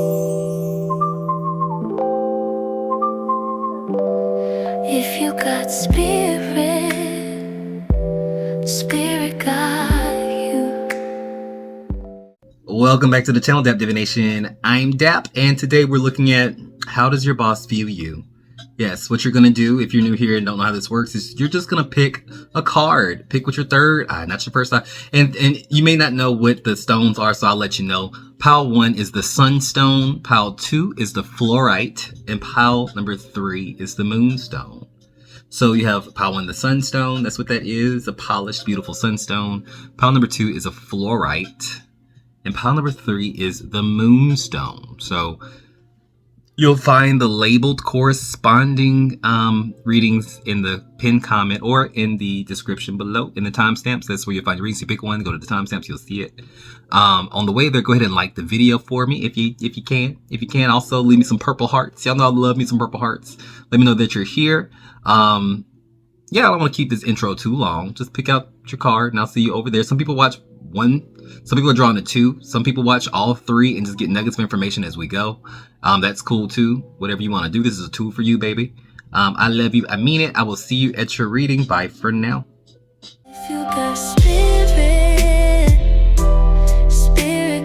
If you got spirit got you. Welcome back to the channel, Dap Divination. I'm Dap, and today we're looking at how does your boss view you? Yes, what you're going to do if you're new here and don't know how this works is you're just going to pick a card. Pick with your third eye, not your first eye. And you may not know what the stones are, so I'll let you know. Pile 1 is the Sunstone, Pile 2 is the Fluorite, and Pile number 3 is the Moonstone. So you have Pile 1, the Sunstone, that's what that is, a polished, beautiful Sunstone. Pile number 2 is a Fluorite, and Pile number 3 is the Moonstone. So you'll find the labeled corresponding readings in the pinned comment or in the description below in the timestamps. That's where you'll find your readings. You pick one, go to the timestamps, you'll see it. On the way there, go ahead and like the video for me if you can. If you can, also leave me some purple hearts. Y'all know I love me some purple hearts. Let me know that you're here. Yeah, I don't want to keep this intro too long. Just pick out your card and I'll see you over there. Some people watch one. Some people are drawing to 2. Some people watch all 3 and just get nuggets of information as we go. That's cool too. Whatever you want to do, this is a tool for you, baby. I love you. I mean it. I will see you at your reading. Bye for now. If you got spirit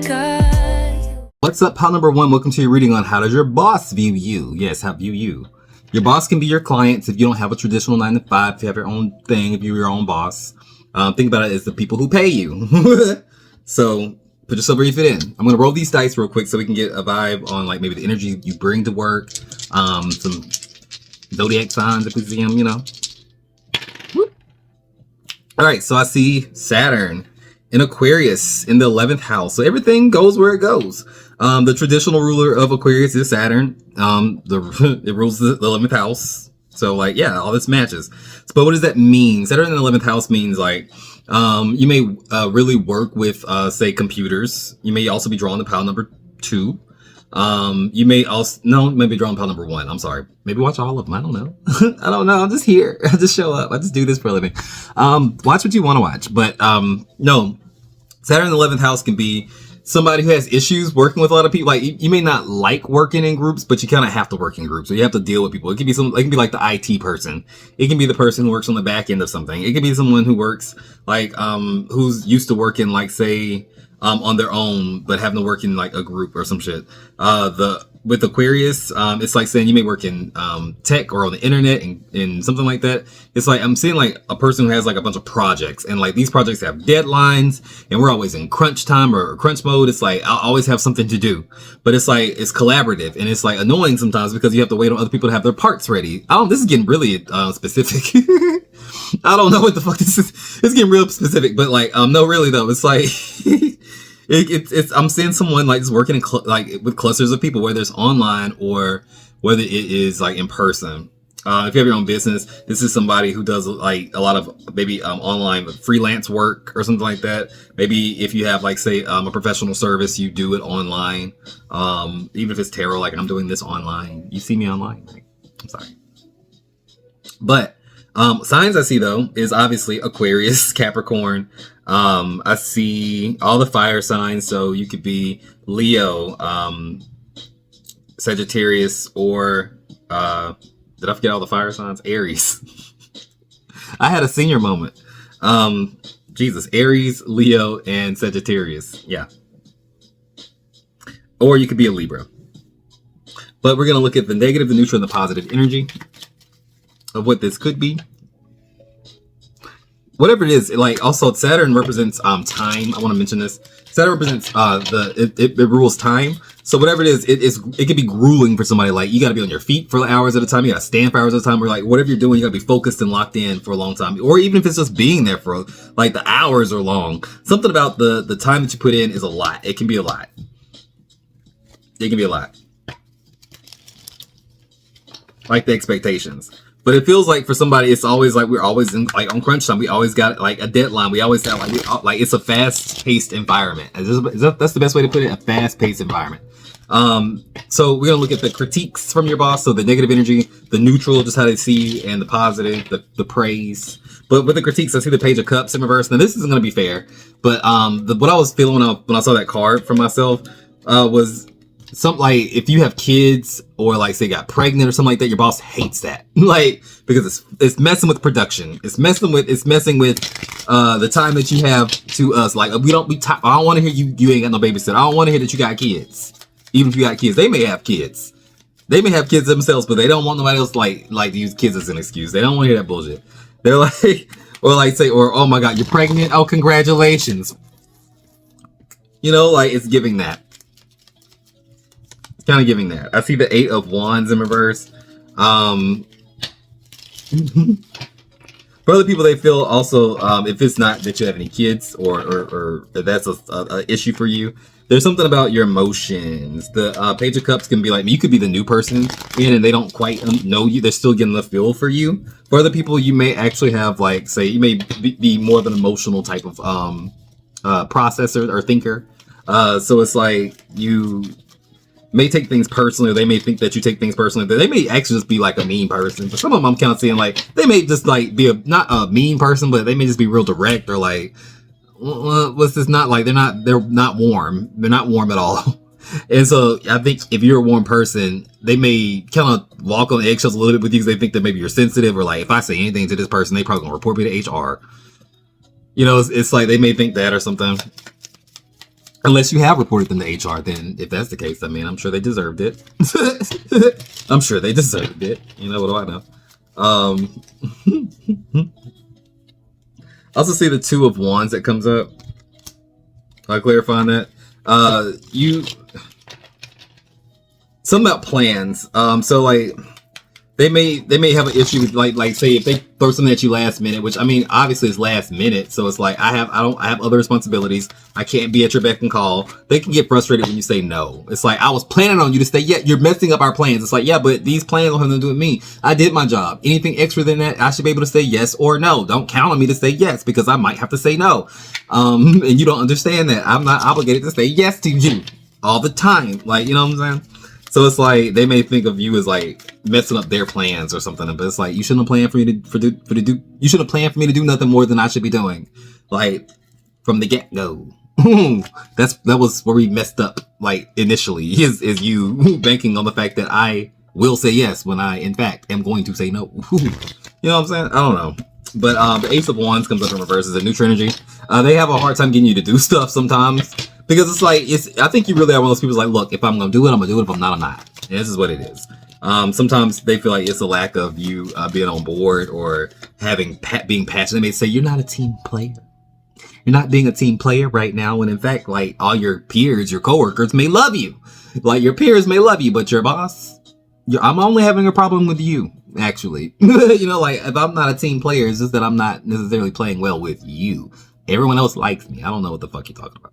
got you. What's up, pile number 1? Welcome to your reading on how does your boss view you? Yes, how view you. Your boss can be your clients if you don't have a traditional 9 to 5. If you have your own thing, if you're your own boss. Think about it as the people who pay you. So put yourself where you fit in. I'm going to roll these dice real quick so we can get a vibe on like maybe the energy you bring to work. Some zodiac signs if we see them, you know. Whoop. All right, so I see Saturn in Aquarius in the 11th house. So everything goes where it goes. The traditional ruler of Aquarius is Saturn. It rules the 11th house. So like, yeah, all this matches. But what does that mean? Saturn in the 11th house means like, you may really work with, say, computers. You may also be drawn to pile number 2. You may also, no, maybe drawn pile number 1. I'm sorry. Maybe watch all of them. I don't know. I don't know. I'm just here. I just show up. I just do this for a living. Watch what you want to watch. But, no, Saturn in the 11th house can be somebody who has issues working with a lot of people. Like you may not like working in groups, but you kind of have to work in groups. So you have to deal with people. It can be it can be like the IT person. It can be the person who works on the back end of something. It can be someone who works like, who's used to working like, say, on their own, but having to work in like a group or some shit. With Aquarius, it's like saying you may work in tech or on the internet and something like that. It's like I'm seeing like a person who has like a bunch of projects and like these projects have deadlines and we're always in crunch time or crunch mode. It's like I'll always have something to do, but it's like it's collaborative and it's like annoying sometimes because you have to wait on other people to have their parts ready. This is getting really specific. I don't know what the fuck this is. It's getting real specific, but like no, really though, it's like. I'm seeing someone like just working in with clusters of people, whether it's online or whether it is like in person. If you have your own business, this is somebody who does like a lot of maybe online freelance work or something like that. Maybe if you have like say a professional service, you do it online. Even if it's tarot, like I'm doing this online. You see me online. Like, I'm sorry, but signs I see though is obviously Aquarius, Capricorn. I see all the fire signs, so you could be Leo, Sagittarius, or did I forget all the fire signs? Aries. I had a senior moment. Jesus, Aries, Leo, and Sagittarius. Yeah. Or you could be a Libra. But we're gonna look at the negative, the neutral, and the positive energy of what this could be. Whatever it is, like also Saturn represents time. I want to mention this. Saturn represents it rules time. So whatever it is, it can be grueling for somebody. Like you got to be on your feet for hours at a time. You got to stand for hours at a time. Or like whatever you're doing, you got to be focused and locked in for a long time. Or even if it's just being there for like the hours are long. Something about the time that you put in is a lot. It can be a lot. It can be a lot. Like the expectations. But it feels like for somebody, it's always like we're always in like on crunch time. We always got like a deadline. We always have like it's a fast-paced environment. That's the best way to put it. A fast-paced environment. So we're gonna look at the critiques from your boss. So the negative energy, the neutral, just how they see you, and the positive, the praise. But with the critiques, I see the Page of Cups in reverse. Now this isn't gonna be fair, but what I was feeling when I saw that card for myself was some like if you have kids or like say got pregnant or something like that, your boss hates that. Like because it's messing with production. It's messing with the time that you have to us. Like I don't want to hear you ain't got no babysitter. I don't want to hear that you got kids. Even if you got kids, they may have kids. They may have kids themselves, but they don't want nobody else like to use kids as an excuse. They don't want to hear that bullshit. They're like, or like say, or oh my god, you're pregnant. Oh, congratulations. You know, like it's giving that. It's kind of giving that. I see the 8 of Wands in reverse. For other people, they feel also if it's not that you have any kids or that's a issue for you. There's something about your emotions. The Page of Cups can be like, you could be the new person in and they don't quite know you. They're still getting the feel for you. For other people, you may actually have like, say, you may be more of an emotional type of processor or thinker. So it's like you may take things personally, or they may think that you take things personally. They may actually just be like a mean person. But some of them I'm kind of seeing like, they may just like be not a mean person, but they may just be real direct or like, what's this not like? They're not warm. They're not warm at all. And so I think if you're a warm person, they may kind of walk on eggshells a little bit with you because they think that maybe you're sensitive or like, if I say anything to this person, they probably gonna report me to HR. You know, it's like they may think that or something. Unless you have reported them to HR, then if that's the case, I mean, I'm sure they deserved it. I'm sure they deserved it. You know, what do I know? I also see the 2 of Wands that comes up. I'll clarify that. Something about plans. So like they may have an issue with like say if they throw something at you last minute, which I mean obviously it's last minute, so it's like I have other responsibilities. I can't be at your beck and call. They can get frustrated when you say no. It's like I was planning on you to stay. Yeah, you're messing up our plans. It's like, yeah, but these plans don't have nothing to do with me. I did my job. Anything extra than that, I should be able to say yes or no. Don't count on me to say yes because I might have to say no. And you don't understand that. I'm not obligated to say yes to you all the time. Like, you know what I'm saying? So it's like they may think of you as like messing up their plans or something, but it's like you shouldn't have planned for me you shouldn't have planned for me to do nothing more than I should be doing, like from the get go. That was where we messed up. Like initially, is you banking on the fact that I will say yes when I in fact am going to say no. You know what I'm saying? I don't know. But the Ace of Wands comes up in reverse as a neutral energy. They have a hard time getting you to do stuff sometimes. Because it's like, I think you really are one of those people like, look, if I'm going to do it, I'm going to do it. If I'm not, I'm not. And this is what it is. Sometimes they feel like it's a lack of you being on board or being passionate. They may say, you're not a team player. You're not being a team player right now. When in fact, like all your peers, your coworkers may love you. Like your peers may love you, but your boss, I'm only having a problem with you, actually. You know, like if I'm not a team player, it's just that I'm not necessarily playing well with you. Everyone else likes me. I don't know what the fuck you're talking about.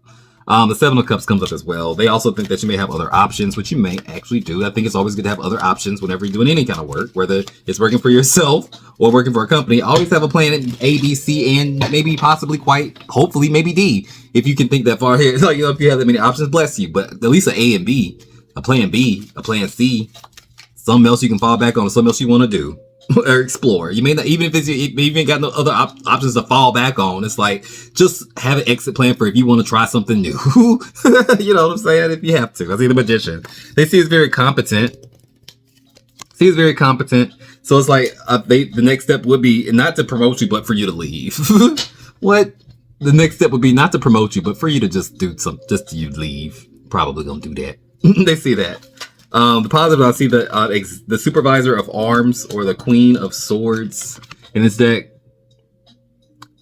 The 7 of Cups comes up as well. They also think that you may have other options, which you may actually do. I think it's always good to have other options whenever you're doing any kind of work, whether it's working for yourself or working for a company. Always have a plan in A, B, C, and maybe possibly hopefully maybe D. If you can think that far here, like, you know, if you have that many options, bless you. But at least an A and B, a plan B, a plan C, something else you can fall back on, something else you want to do. Or explore. You may not, even if you even got no other options to fall back on. It's like just have an exit plan for if you want to try something new. You know what I'm saying? If you have to. I see the Magician. They see it's very competent. So it's like the next step would be not to promote you, but for you to leave. What? The next step would be not to promote you, but for you to just do something, just to you leave. Probably gonna do that. They see that. The positive, I see the Supervisor of Arms or the Queen of Swords in this deck.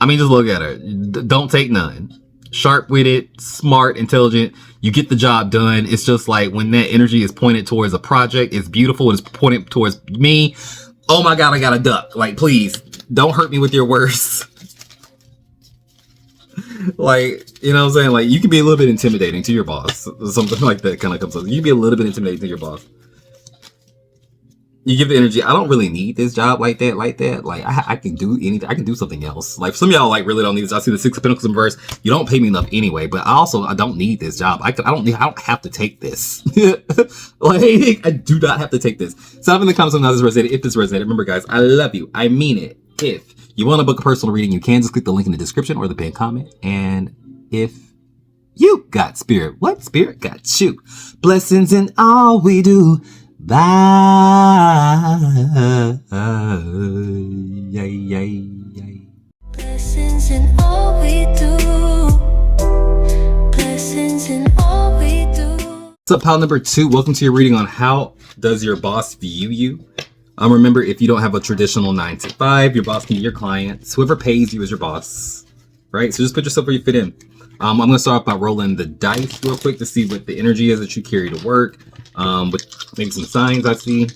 I mean, just look at her. Don't take none. Sharp-witted, smart, intelligent. You get the job done. It's just like when that energy is pointed towards a project, it's beautiful. It's pointed towards me. Oh my God, I got a duck. Like, please, don't hurt me with your words. Like, you know what I'm saying? Like, you can be a little bit intimidating to your boss. Something like that kind of comes up. You can be a little bit intimidating to your boss. You give the energy, I don't really need this job like that. Like, I can do anything. I can do something else. Like, some of y'all, like, really don't need this. I see the 6 of Pentacles in reverse. You don't pay me enough anyway, but I don't need this job. I don't have to take this. Like, I do not have to take this. So, in the comments on how this resonated. If this resonated, remember, guys, I love you. I mean it. If you want to book a personal reading, you can just click the link in the description or the pinned comment. And if You got spirit. What? Spirit got you. Blessings in all we do. Bye. Yay, yay, yay. Blessings in all we do. Blessings in all we do. What's up, pal number 2? Welcome to your reading on how does your boss view you. Remember, if you don't have a traditional 9 to 5, your boss can be your clients. Whoever pays you is your boss, right? So just put yourself where you fit in. I'm going to start off by rolling the dice real quick to see what the energy is that you carry to work. With maybe some signs I see.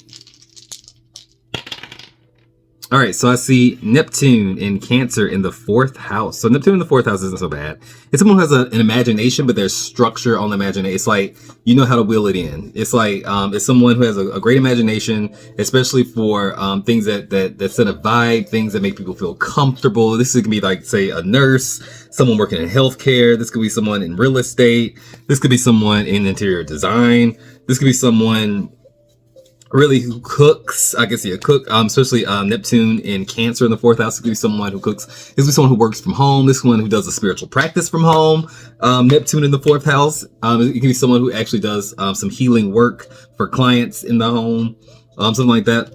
All right, so I see Neptune in Cancer in the 4th house. So Neptune in the 4th house isn't so bad. It's someone who has an imagination, but there's structure on the imagination. It's like, you know how to wheel it in. It's like, it's someone who has a great imagination, especially for things that set a vibe, things that make people feel comfortable. This can be like, say, a nurse, someone working in healthcare. This could be someone in real estate. This could be someone in interior design. This could be someone really who cooks. I can see a cook, especially Neptune in Cancer in the 4th house. It could be someone who cooks. This could be someone who works from home. This is someone who does a spiritual practice from home. Neptune in the 4th house. It could be someone who actually does some healing work for clients in the home. Something like that.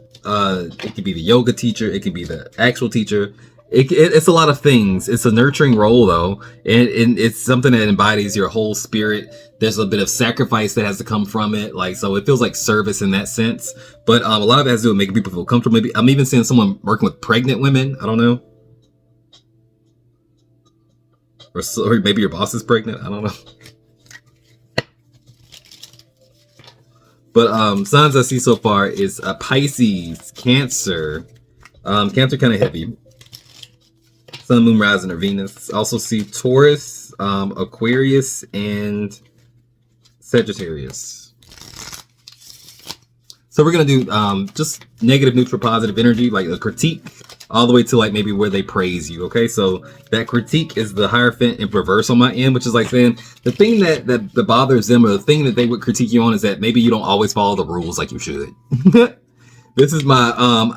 It could be the yoga teacher. It could be the actual teacher. It's a lot of things. It's a nurturing role, though, and it's something that embodies your whole spirit. There's a bit of sacrifice that has to come from it, so it feels like service in that sense. But a lot of it has to do with making people feel comfortable. Maybe I'm even seeing someone working with pregnant women. I don't know, or maybe your boss is pregnant. I don't know. But signs I see so far is Pisces, Cancer, Cancer kind of heavy. Sun, Moon, Rising, or Venus. Also see Taurus, Aquarius, and Sagittarius. So we're going to do just negative, neutral, positive energy, like a critique, all the way to like maybe where they praise you, okay? So that critique is the Hierophant in reverse on my end, which is like saying the thing that bothers them, or the thing that they would critique you on, is that maybe you don't always follow the rules like you should. This is my I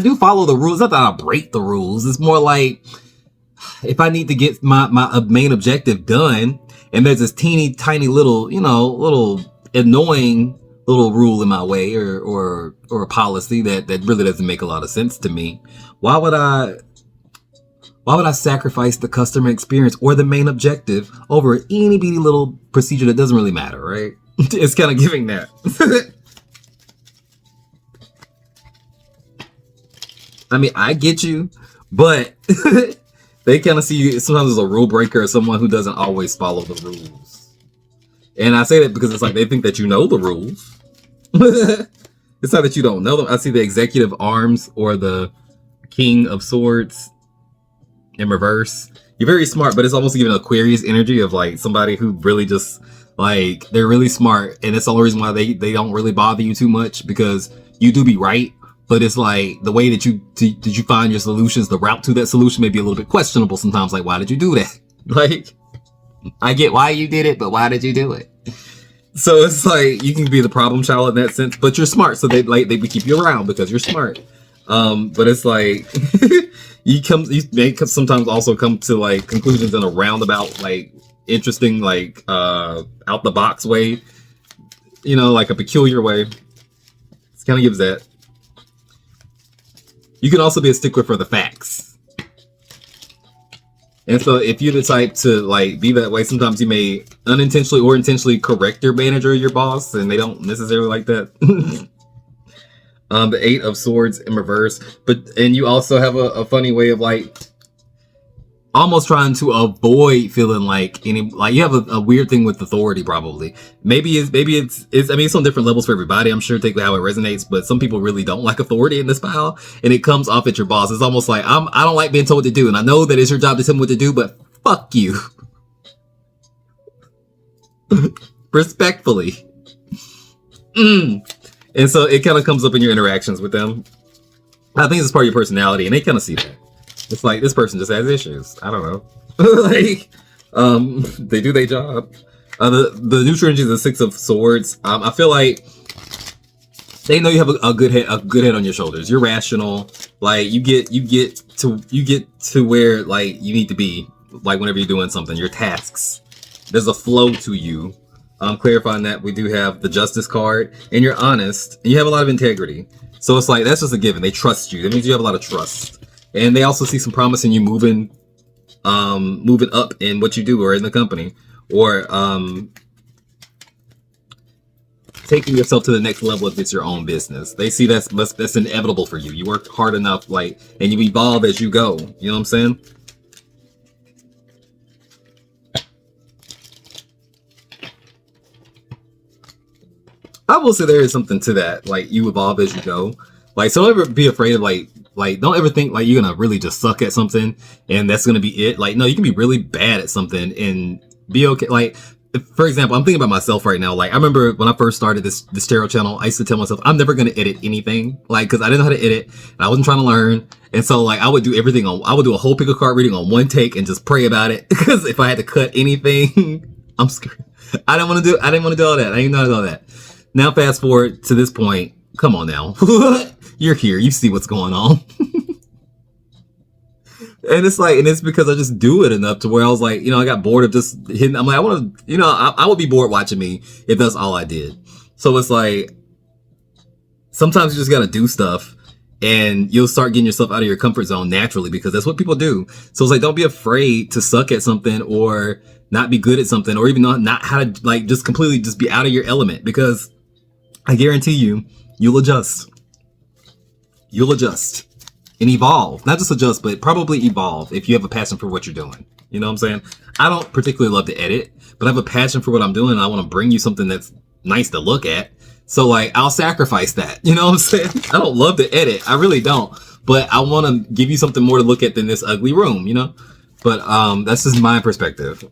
do follow the rules. Not that I break the rules. It's more like if I need to get my main objective done, and there's this teeny tiny little, little annoying little rule in my way, or a policy that really doesn't make a lot of sense to me. Why would I sacrifice the customer experience or the main objective over an itty bitty little procedure that doesn't really matter, right? It's kind of giving that. I mean, I get you, but they kind of see you sometimes as a rule breaker, or someone who doesn't always follow the rules. And I say that because it's like they think that you know the rules. It's not that you don't know them. I see the Executive Arms, or the King of Swords in reverse. You're very smart, but it's almost giving Aquarius energy of like somebody who really just like, they're really smart. And that's the only reason why they don't really bother you too much, because you do be right. But it's like the way that did you find your solutions, the route to that solution may be a little bit questionable sometimes. Like, why did you do that? Like, I get why you did it, but why did you do it? So it's like you can be the problem child in that sense, but you're smart. So they keep you around because you're smart. But it's like you may sometimes also come to like conclusions in a roundabout, like interesting, like out the box way, like a peculiar way. It kind of gives that. You can also be a stickler for the facts. And so if you're the type to like be that way, sometimes you may unintentionally or intentionally correct your manager or your boss, and they don't necessarily like that. The 8 of Swords in reverse. And you also have a funny way of like almost trying to avoid feeling like you have a weird thing with authority, probably. Maybe it's I mean, it's on different levels for everybody. I'm sure take how it resonates, but some people really don't like authority in this file, and it comes off at your boss. It's almost like I don't like being told what to do, and I know that it's your job to tell me what to do, but fuck you. Respectfully. And so it kind of comes up in your interactions with them. I think it's part of your personality, and they kind of see that. It's like, this person just has issues. I don't know. Like, they do their job. The neutral energy is the 6 of Swords. I feel like they know you have a good head on your shoulders. You're rational. Like, you get to where like you need to be. like whenever you're doing something, your tasks. There's a flow to you. Clarifying that we do have the justice card, and you're honest, and you have a lot of integrity. So it's like, that's just a given. They trust you. That means you have a lot of trust. And they also see some promise in you moving up in what you do or in the company, or taking yourself to the next level if it's your own business. They see that's inevitable for you. You work hard enough, like, and you evolve as you go. You know what I'm saying? I will say there is something to that. Like, you evolve as you go. Like, so don't ever be afraid of like don't ever think like you're gonna really just suck at something and that's gonna be it. Like, no, you can be really bad at something and be okay. Like, for example, I'm thinking about myself right now. Like, I remember when I first started this tarot channel, I used to tell myself I'm never gonna edit anything, like, because I didn't know how to edit and I wasn't trying to learn. And so like I would do everything I would do a whole pick a card reading on one take and just pray about it, because if I had to cut anything, I'm scared. I didn't want to do all that. I didn't know how to do all that. Now fast forward to this point. Come on now. You're here. You see what's going on. And it's like, and it's because I just do it enough to where I was like, you know, I got bored of just hitting. I'm like, I want to, you know, I would be bored watching me if that's all I did. So it's like, sometimes you just got to do stuff and you'll start getting yourself out of your comfort zone naturally, because that's what people do. So it's like, don't be afraid to suck at something or not be good at something, or even not how to, like, just completely just be out of your element, because I guarantee you, you'll adjust. You'll adjust and evolve. Not just adjust, but probably evolve if you have a passion for what you're doing. You know what I'm saying? I don't particularly love to edit, but I have a passion for what I'm doing, and I want to bring you something that's nice to look at. So like, I'll sacrifice that. You know what I'm saying? I don't love to edit. I really don't. But I want to give you something more to look at than this ugly room, you know? But that's just my perspective.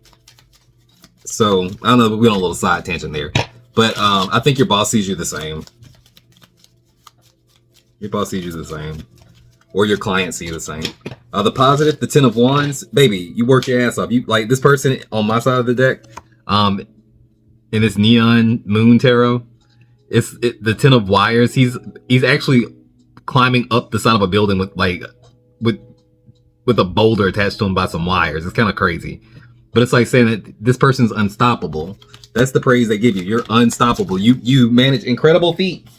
So I don't know, but we went on a little side tangent there. But I think your boss sees you the same. Your boss sees you the same. Or your client sees you the same. The positive, the 10 of Wands, baby, you work your ass off. You, like, this person on my side of the deck, in this neon moon tarot, it's the 10 of Wires. He's actually climbing up the side of a building with a boulder attached to him by some wires. It's kind of crazy. But it's like saying that this person's unstoppable. That's the praise they give you. You're unstoppable. You manage incredible feats,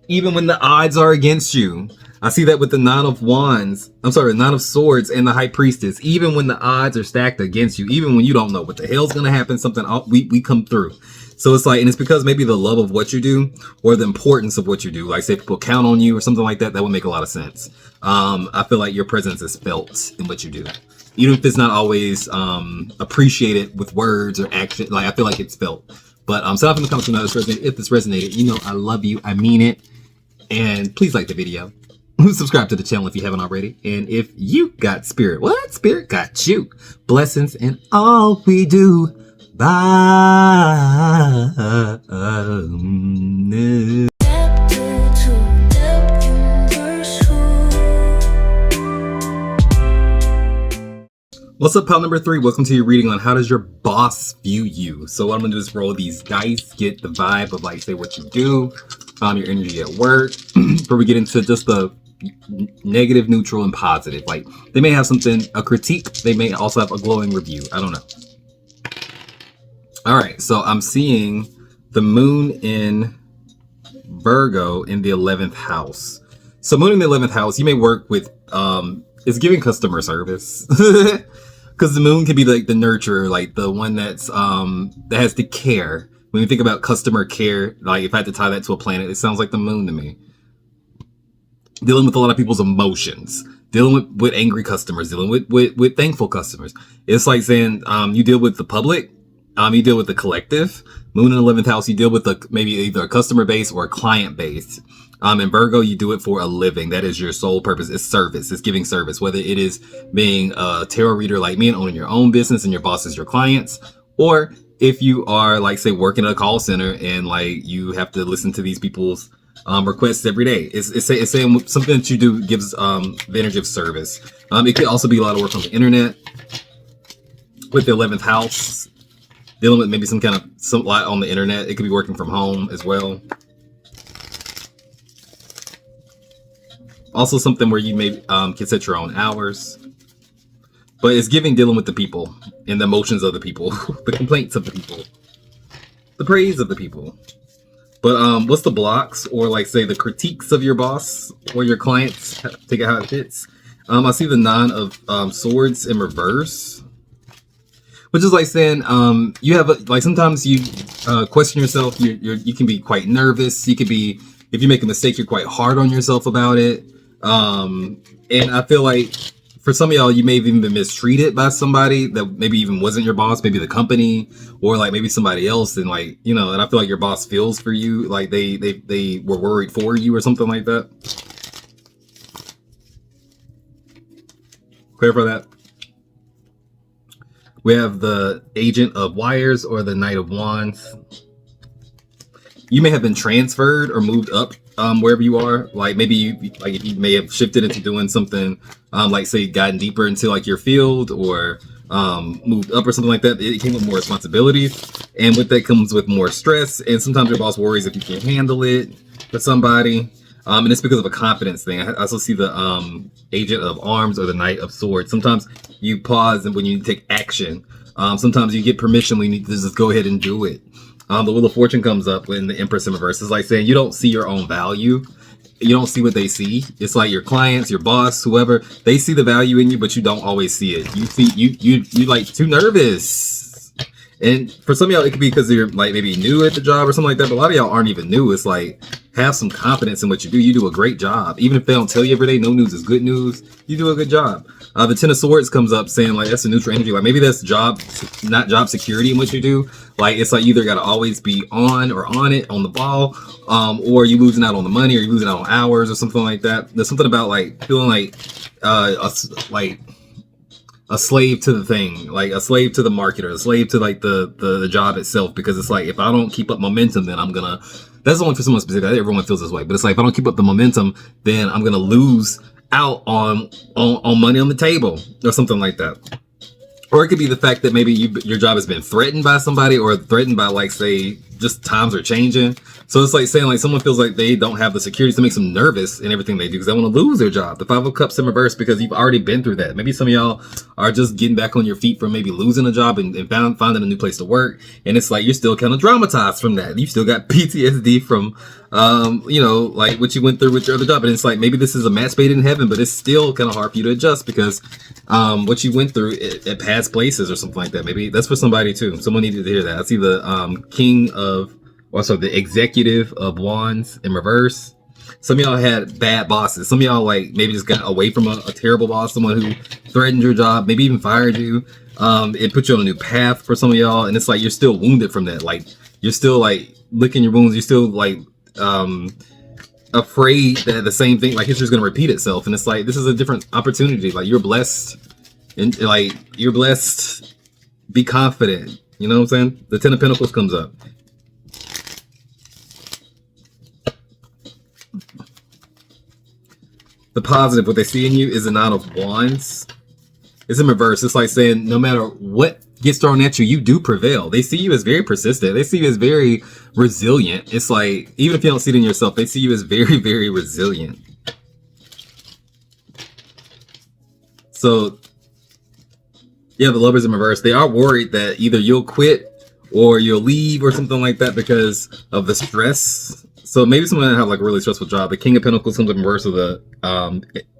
even when the odds are against you. I see that with the 9 of Wands. I'm sorry, 9 of Swords and the High Priestess. Even when the odds are stacked against you, even when you don't know what the hell's gonna happen, we come through. So it's like, and it's because maybe the love of what you do or the importance of what you do. Like, say people count on you or something like that, that would make a lot of sense. I feel like your presence is felt in what you do. Even if it's not always appreciated with words or action, like, I feel like it's felt. But stop in the comments if this resonated. You know, I love you. I mean it. And please like the video. Subscribe to the channel if you haven't already. And if you got spirit, what? Spirit got you. Blessings in all we do. Bye. What's up, pal number 3? Welcome to your reading on how does your boss view you. So what I'm gonna do is roll these dice, get the vibe of, like, say what you do, your energy at work, before we get into just the negative, neutral, and positive. Like, they may have something, a critique, they may also have a glowing review. I don't know. All right, so I'm seeing the moon in Virgo in the 11th house. So moon in the 11th house, you may work with, it's giving customer service. Because the moon can be like the nurturer, like the one that's, that has the care. When you think about customer care, like if I had to tie that to a planet, it sounds like the moon to me. Dealing with a lot of people's emotions, dealing with angry customers, dealing with thankful customers. It's like saying, you deal with the public, you deal with the collective. Moon in the 11th house, you deal with maybe either a customer base or a client base. In Virgo, you do it for a living. That is your sole purpose. It's service. It's giving service. Whether it is being a tarot reader like me and owning your own business and your boss is your clients, or if you are, like, say, working at a call center and, like, you have to listen to these people's requests every day. It's saying something that you do gives the energy of service. It could also be a lot of work on the internet with the 11th house, dealing with maybe some lot on the internet. It could be working from home as well. Also something where you may can set your own hours. but it's giving dealing with the people and the emotions of the people, the complaints of the people, the praise of the people. But what's the blocks or like say the critiques of your boss or your clients? Take it how it fits. I see the 9 of swords in reverse, which is like saying you have like sometimes you question yourself. You can be quite nervous. You could be, if you make a mistake, you're quite hard on yourself about it. And I feel like for some of y'all, you may have even been mistreated by somebody that maybe even wasn't your boss, maybe the company or like maybe somebody else. And like, you know, and I feel like your boss feels for you. Like they were worried for you or something like that. Clarify that. We have the Agent of Wires or the Knight of Wands. You may have been transferred or moved up wherever you are. Like maybe you may have shifted into doing something like say gotten deeper into like your field or moved up or something like that. It came with more responsibilities, and with that comes with more stress. And sometimes your boss worries if you can handle it for somebody. And it's because of a confidence thing. I also see the Agent of Arms or the Knight of Swords. Sometimes you pause and when you take action. Sometimes you get permission when you need to just go ahead and do it. The Wheel of Fortune comes up when the Empress in reverse. It's like saying you don't see your own value. You don't see what they see. It's like your clients, your boss, whoever, they see the value in you, but you don't always see it. You see, you like too nervous. And for some of y'all, it could be because you're like maybe new at the job or something like that. But a lot of y'all aren't even new. It's like, have some confidence in what you do. You do a great job. Even if they don't tell you every day, no news is good news. You do a good job. The 10 of Swords comes up saying like, that's a neutral energy. Like maybe that's not job security in what you do. Like, it's like you either got to always be on or on it, on the ball, or you losing out on the money or you losing out on hours or something like that. There's something about like feeling like, a slave to the thing, like a slave to the market or a slave to like the job itself, because it's like if I don't keep up momentum, then I'm gonna, that's only for someone specific, everyone feels this way, but it's like if I don't keep up the momentum, then I'm gonna lose out on money on the table or something like that. Or it could be the fact that maybe your job has been threatened by somebody or threatened by like say just times are changing. So it's like saying like someone feels like they don't have the security to make them nervous in everything they do because they want to lose their job. The 5 of Cups in reverse because you've already been through that. Maybe some of y'all are just getting back on your feet from maybe losing a job and finding a new place to work. And it's like you're still kind of traumatized from that. You still got PTSD from, you know, like what you went through with your other job. And it's like maybe this is a match made in heaven, but it's still kind of hard for you to adjust because what you went through at past places or something like that. Maybe that's for somebody too. Someone needed to hear that. I see the King of, also the Executive of Wands in reverse. Some of y'all had bad bosses. Some of y'all like maybe just got away from a terrible boss, someone who threatened your job, maybe even fired you. It put you on a new path for some of y'all, and it's like you're still wounded from that. Like you're still like licking your wounds. You're still like afraid that the same thing, like history's gonna repeat itself. And it's like this is a different opportunity. Like you're blessed, and like you're blessed. Be confident. You know what I'm saying? The 10 of Pentacles comes up. The positive, what they see in you is the 9 of Wands. It's in reverse. It's like saying no matter what gets thrown at you, you do prevail. They see you as very persistent. They see you as very resilient. It's like, even if you don't see it in yourself, they see you as very, very resilient. So, yeah, the Lovers in reverse, they are worried that either you'll quit or you'll leave or something like that because of the stress. So maybe someone have like a really stressful job. The King of Pentacles comes in reverse with the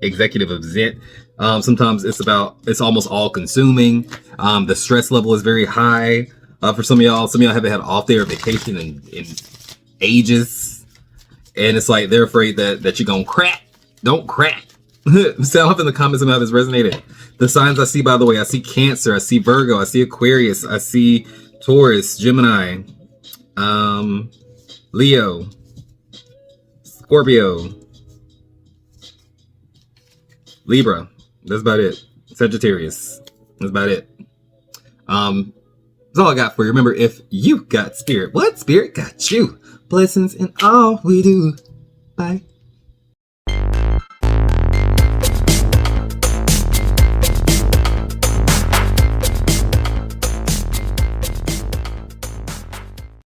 Executive of Zit. Sometimes it's almost all consuming. The stress level is very high for some of y'all. Some of y'all haven't had an off day or vacation in ages. And it's like they're afraid that you're going to crack. Don't crack. Sound off in the comments about this resonated. The signs I see, by the way, I see Cancer, I see Virgo, I see Aquarius, I see Taurus, Gemini, Leo, Scorpio, Libra. That's about it. Sagittarius. That's about it. That's all I got for you. Remember, if you got spirit, what spirit got you? Blessings in all we do. Bye.